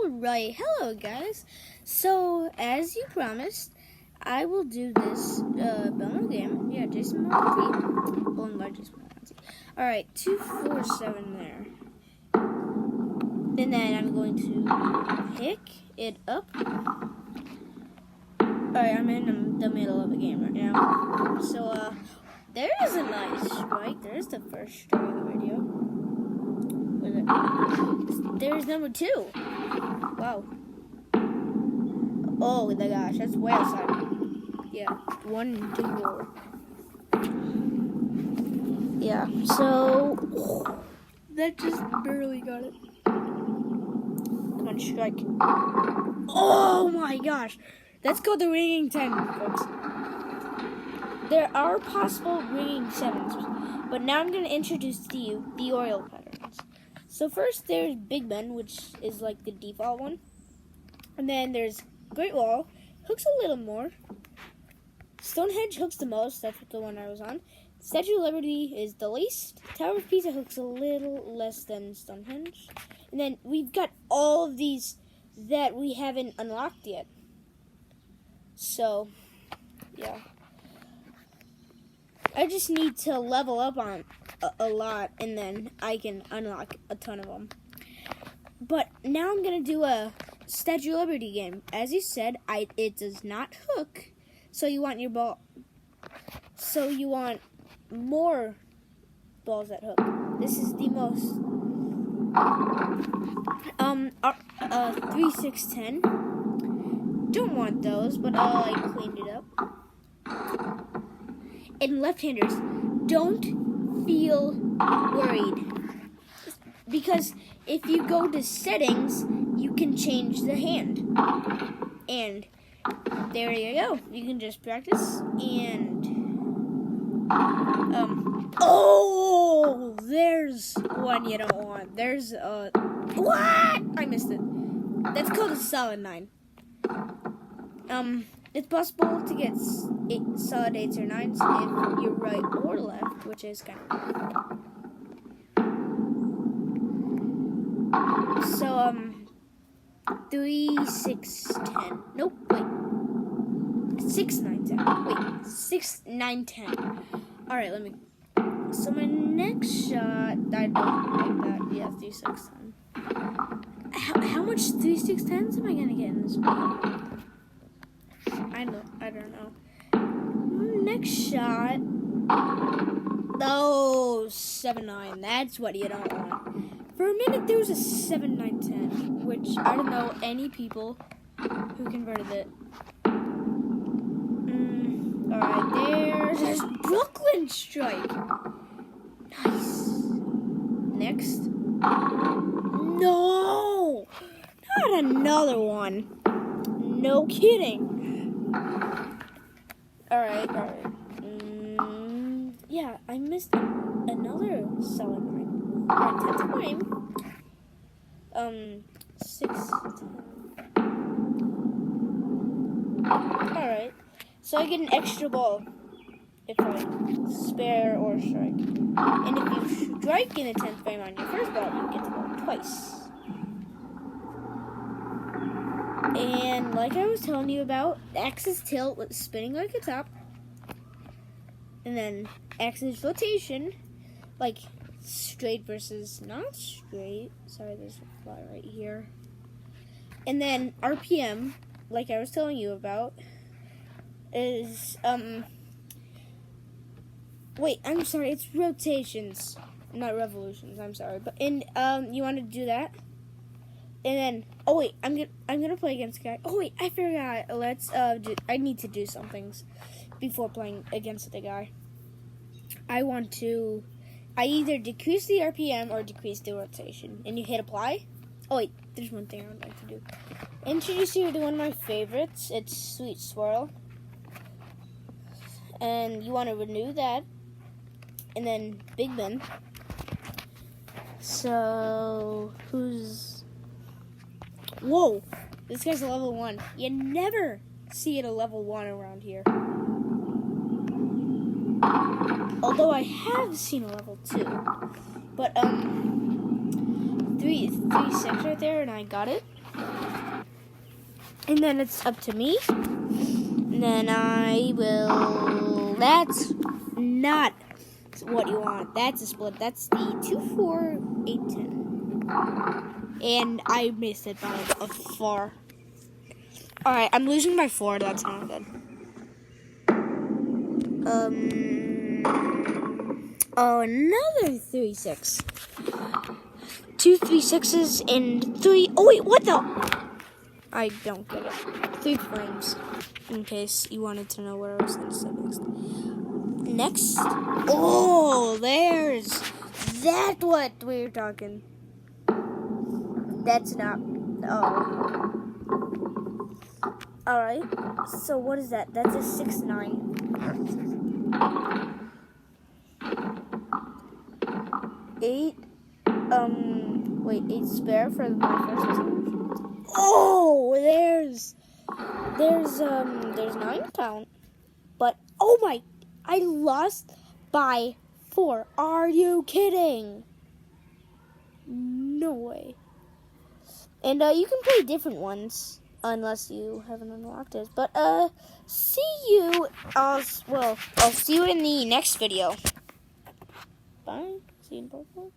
Alright, hello guys. So, as you promised, I will do this Belmo game. Yeah, Jason Momoa. Blown by Jason Momoa. Alright, 247 there. And then I'm going to pick it up. Alright, I'm in the middle of the game right now. So, there is a nice strike. There's the first strike of the video. There's number 2. Wow. Oh my gosh, that's way outside. Yeah, 1, 2, 4. Yeah, so that just barely got it. Come on, strike. Oh my gosh, that's called the ringing 10, folks. There are possible ringing 7s, but now I'm going to introduce to you the oil patterns. So first there's Big Ben, which is like the default one. And then there's Great Wall, hooks a little more. Stonehenge hooks the most, that's the one I was on. Statue of Liberty is the least. Tower of Pisa hooks a little less than Stonehenge. And then we've got all of these that we haven't unlocked yet. So, yeah. I just need to level up on a lot, and then I can unlock a ton of them. But now I'm going to do a Statue of Liberty game. As you said, it does not hook, so you want your ball. So you want more balls that hook. This is the most 3, 6, 10. Don't want those, but I cleaned it up. And left-handers, don't feel worried, because if you go to settings, you can change the hand, and there you go. You can just practice, and oh, there's one you don't want. There's what? I missed it. That's called a solid 9. It's possible to get solid 8s or 9s if you're right or left, which is kind of weird. So, 3, 6, 10. Nope, wait. 6, 9, 10. Wait, 6, 9, 10. Alright, let me. So, my next shot, I don't like that. Yeah, 3, 6, 10. How much 3, 6, 10s am I going to get in this video? I don't know. Next shot. Oh, 7, 9. That's what you don't want. For a minute, there was a 7, 9, 10, which I don't know any people who converted it. Alright, there's this Brooklyn strike. Nice. Next. No! Not another one. No kidding. Alright. Yeah, I missed another solid 9. Alright, 10 time. 6, 10. Alright. So I get an extra ball if I spare or strike. And if you strike in the 10th frame on your first ball, you get the ball twice. And like I was telling you about, axis tilt with spinning like a top. And then axis rotation, like straight versus not straight. Sorry, there's a fly right here. And then RPM, like I was telling you about, is, wait, I'm sorry, it's rotations, not revolutions, I'm sorry. But, and, you want to do that? And then, oh wait, I'm gonna play against a guy. Oh wait, I forgot. I need to do some things before playing against the guy. I either decrease the RPM or decrease the rotation. And you hit apply. Oh wait, there's one thing I would like to do. Introduce you to one of my favorites. It's Sweet Swirl. And you want to renew that. And then Big Ben. So, whoa, this guy's a level 1. You never see it a level 1 around here. Although I have seen a level 2. But, 3, 6 right there, and I got it. And then it's up to me. And then I will... That's not what you want. That's a split. That's the 2, 4, 8, 10. And I missed it by a 4. Alright, I'm losing by 4. That's not good. Oh, another 3, 6. 2 3 6s and 3. Oh wait, what the? I don't get it. 3 frames. In case you wanted to know what I was going to say next. Oh, there's that. What we were talking. That's not. Oh. All right. So what is that? That's a 6 9. Eight. Wait, 8 spare for my first team. Oh, there's 9 count. But oh my, I lost by 4. Are you kidding? No way. And you can play different ones unless you haven't unlocked it. But see you. I'll see you in the next video. Bye. See you in Pokemon.